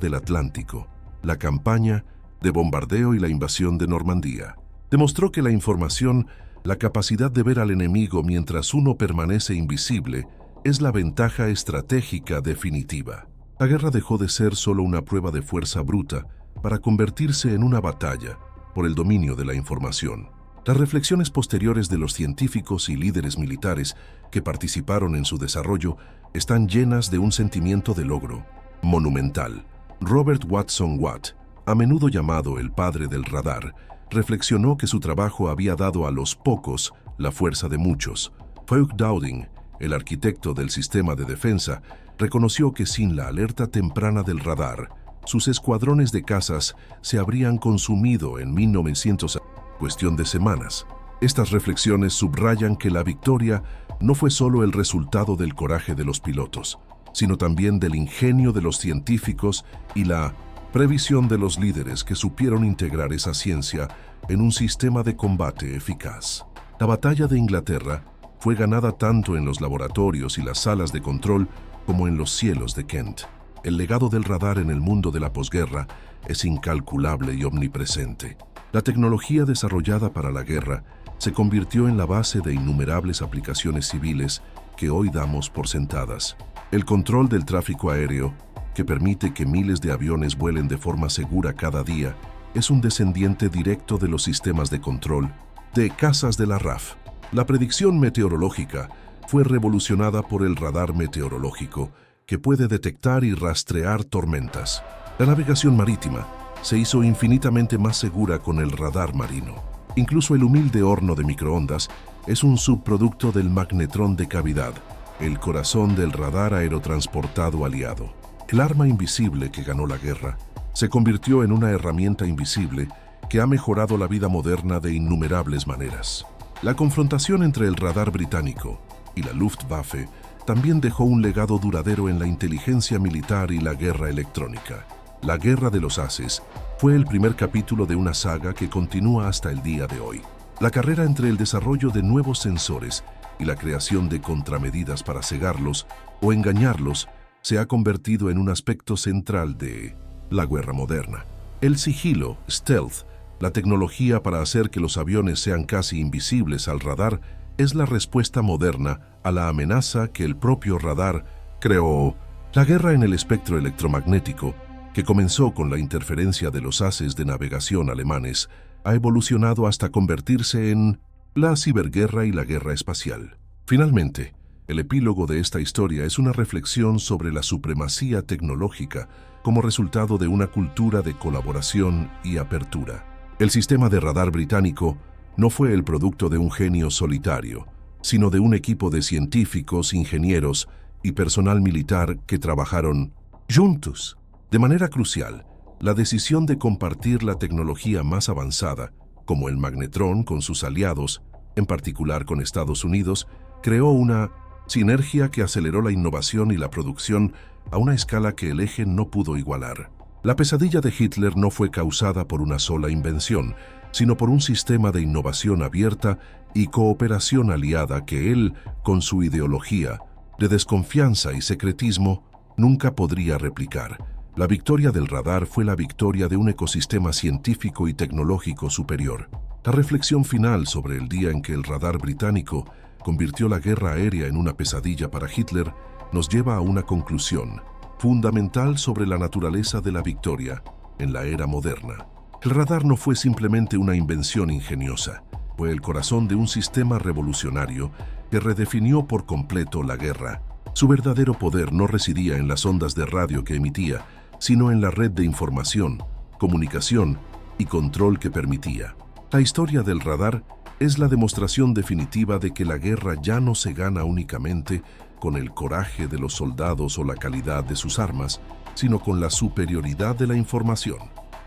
del Atlántico, la campaña de bombardeo y la invasión de Normandía. Demostró que la información, la capacidad de ver al enemigo mientras uno permanece invisible, es la ventaja estratégica definitiva. La guerra dejó de ser solo una prueba de fuerza bruta para convertirse en una batalla por el dominio de la información. Las reflexiones posteriores de los científicos y líderes militares que participaron en su desarrollo están llenas de un sentimiento de logro monumental. Robert Watson Watt, a menudo llamado el padre del radar, reflexionó que su trabajo había dado a los pocos la fuerza de muchos. Hugh Dowding, el arquitecto del sistema de defensa, reconoció que sin la alerta temprana del radar, sus escuadrones de cazas se habrían consumido en 1900, cuestión de semanas. Estas reflexiones subrayan que la victoria no fue solo el resultado del coraje de los pilotos, sino también del ingenio de los científicos y la previsión de los líderes que supieron integrar esa ciencia en un sistema de combate eficaz. La batalla de Inglaterra fue ganada tanto en los laboratorios y las salas de control como en los cielos de Kent. El legado del radar en el mundo de la posguerra es incalculable y omnipresente. La tecnología desarrollada para la guerra se convirtió en la base de innumerables aplicaciones civiles que hoy damos por sentadas. El control del tráfico aéreo, que permite que miles de aviones vuelen de forma segura cada día, es un descendiente directo de los sistemas de control de cazas de la RAF. La predicción meteorológica fue revolucionada por el radar meteorológico, que puede detectar y rastrear tormentas. La navegación marítima se hizo infinitamente más segura con el radar marino. Incluso el humilde horno de microondas es un subproducto del magnetrón de cavidad, el corazón del radar aerotransportado aliado. El arma invisible que ganó la guerra se convirtió en una herramienta invisible que ha mejorado la vida moderna de innumerables maneras. La confrontación entre el radar británico y la Luftwaffe también dejó un legado duradero en la inteligencia militar y la guerra electrónica. La Guerra de los Haces fue el primer capítulo de una saga que continúa hasta el día de hoy. La carrera entre el desarrollo de nuevos sensores y la creación de contramedidas para cegarlos o engañarlos se ha convertido en un aspecto central de la guerra moderna. El sigilo, stealth, la tecnología para hacer que los aviones sean casi invisibles al radar, es la respuesta moderna a la amenaza que el propio radar creó. La guerra en el espectro electromagnético, que comenzó con la interferencia de los haces de navegación alemanes, ha evolucionado hasta convertirse en la ciberguerra y la guerra espacial. Finalmente, el epílogo de esta historia es una reflexión sobre la supremacía tecnológica como resultado de una cultura de colaboración y apertura. El sistema de radar británico no fue el producto de un genio solitario, sino de un equipo de científicos, ingenieros y personal militar que trabajaron juntos. De manera crucial, la decisión de compartir la tecnología más avanzada, como el magnetrón con sus aliados, en particular con Estados Unidos, creó una sinergia que aceleró la innovación y la producción a una escala que el eje no pudo igualar. La pesadilla de Hitler no fue causada por una sola invención, sino por un sistema de innovación abierta y cooperación aliada que él, con su ideología de desconfianza y secretismo, nunca podría replicar. La victoria del radar fue la victoria de un ecosistema científico y tecnológico superior. La reflexión final sobre el día en que el radar británico convirtió la guerra aérea en una pesadilla para Hitler nos lleva a una conclusión fundamental sobre la naturaleza de la victoria en la era moderna. El radar no fue simplemente una invención ingeniosa, fue el corazón de un sistema revolucionario que redefinió por completo la guerra. Su verdadero poder no residía en las ondas de radio que emitía, sino en la red de información, comunicación y control que permitía. La historia del radar es la demostración definitiva de que la guerra ya no se gana únicamente con el coraje de los soldados o la calidad de sus armas, sino con la superioridad de la información.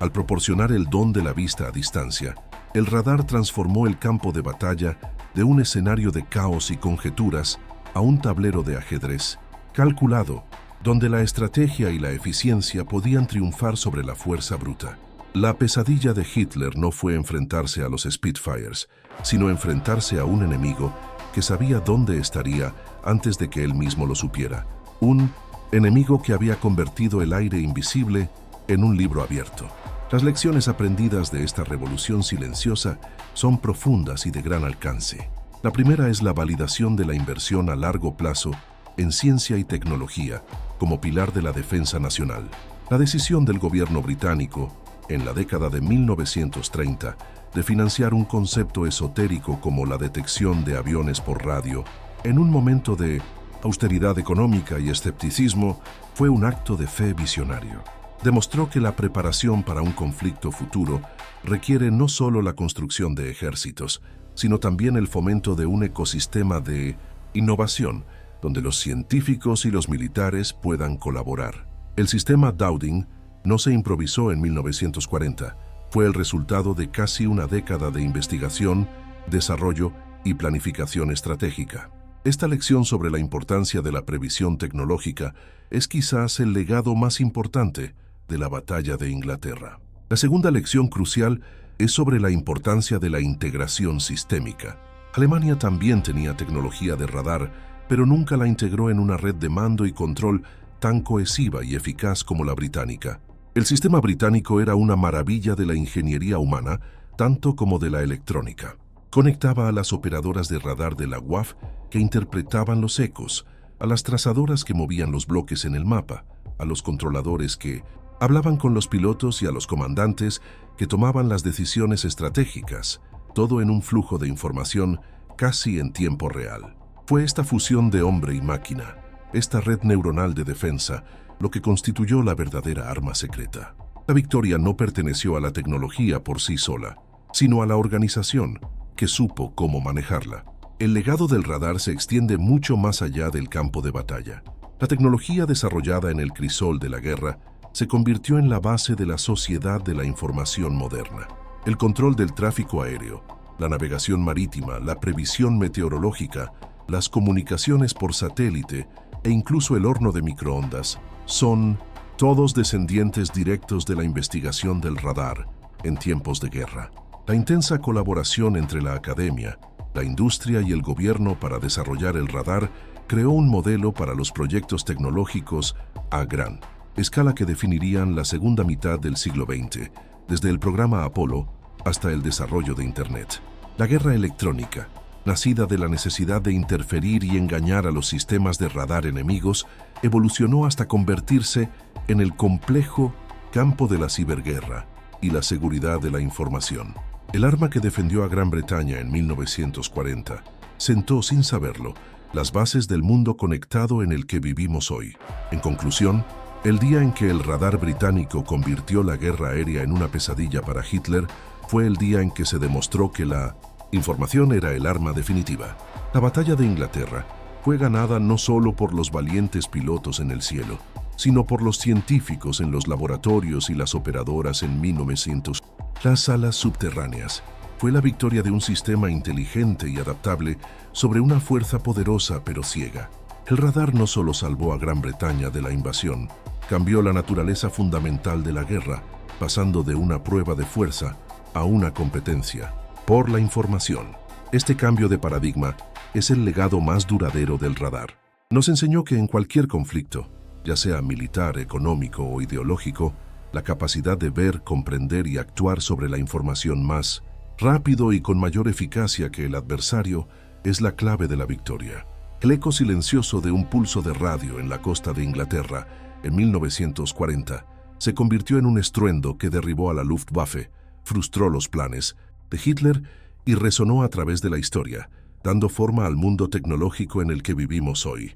Al proporcionar el don de la vista a distancia, el radar transformó el campo de batalla de un escenario de caos y conjeturas a un tablero de ajedrez calculado, donde la estrategia y la eficiencia podían triunfar sobre la fuerza bruta. La pesadilla de Hitler no fue enfrentarse a los Spitfires, sino enfrentarse a un enemigo que sabía dónde estaría antes de que él mismo lo supiera. Un enemigo que había convertido el aire invisible en un libro abierto. Las lecciones aprendidas de esta revolución silenciosa son profundas y de gran alcance. La primera es la validación de la inversión a largo plazo en ciencia y tecnología como pilar de la defensa nacional. La decisión del gobierno británico, en la década de 1930, de financiar un concepto esotérico como la detección de aviones por radio, en un momento de austeridad económica y escepticismo, fue un acto de fe visionario. Demostró que la preparación para un conflicto futuro requiere no solo la construcción de ejércitos, sino también el fomento de un ecosistema de innovación, donde los científicos y los militares puedan colaborar. El sistema Dowding no se improvisó en 1940, fue el resultado de casi una década de investigación, desarrollo y planificación estratégica. Esta lección sobre la importancia de la previsión tecnológica es quizás el legado más importante de la batalla de Inglaterra. La segunda lección crucial es sobre la importancia de la integración sistémica. Alemania también tenía tecnología de radar, pero nunca la integró en una red de mando y control tan cohesiva y eficaz como la británica. El sistema británico era una maravilla de la ingeniería humana, tanto como de la electrónica. Conectaba a las operadoras de radar de la WAF que interpretaban los ecos, a las trazadoras que movían los bloques en el mapa, a los controladores que hablaban con los pilotos y a los comandantes que tomaban las decisiones estratégicas, todo en un flujo de información casi en tiempo real. Fue esta fusión de hombre y máquina, esta red neuronal de defensa, lo que constituyó la verdadera arma secreta. La victoria no perteneció a la tecnología por sí sola, sino a la organización que supo cómo manejarla. El legado del radar se extiende mucho más allá del campo de batalla. La tecnología desarrollada en el crisol de la guerra se convirtió en la base de la sociedad de la información moderna. El control del tráfico aéreo, la navegación marítima, la previsión meteorológica, las comunicaciones por satélite e incluso el horno de microondas son todos descendientes directos de la investigación del radar en tiempos de guerra. La intensa colaboración entre la academia, la industria y el gobierno para desarrollar el radar creó un modelo para los proyectos tecnológicos a gran escala que definirían la segunda mitad del siglo XX, desde el programa Apolo hasta el desarrollo de Internet. La guerra electrónica, nacida de la necesidad de interferir y engañar a los sistemas de radar enemigos, evolucionó hasta convertirse en el complejo campo de la ciberguerra y la seguridad de la información. El arma que defendió a Gran Bretaña en 1940 sentó, sin saberlo, las bases del mundo conectado en el que vivimos hoy. En conclusión, el día en que el radar británico convirtió la guerra aérea en una pesadilla para Hitler fue el día en que se demostró que la información era el arma definitiva. La batalla de Inglaterra fue ganada no solo por los valientes pilotos en el cielo, sino por los científicos en los laboratorios y las operadoras en 1900. Las salas subterráneas fue la victoria de un sistema inteligente y adaptable sobre una fuerza poderosa pero ciega. El radar no solo salvó a Gran Bretaña de la invasión, cambió la naturaleza fundamental de la guerra, pasando de una prueba de fuerza a una competencia por la información. Este cambio de paradigma es el legado más duradero del radar. Nos enseñó que en cualquier conflicto, ya sea militar, económico o ideológico, la capacidad de ver, comprender y actuar sobre la información más rápido y con mayor eficacia que el adversario es la clave de la victoria. El eco silencioso de un pulso de radio en la costa de Inglaterra en 1940 se convirtió en un estruendo que derribó a la Luftwaffe, frustró los planes de Hitler y resonó a través de la historia, dando forma al mundo tecnológico en el que vivimos hoy.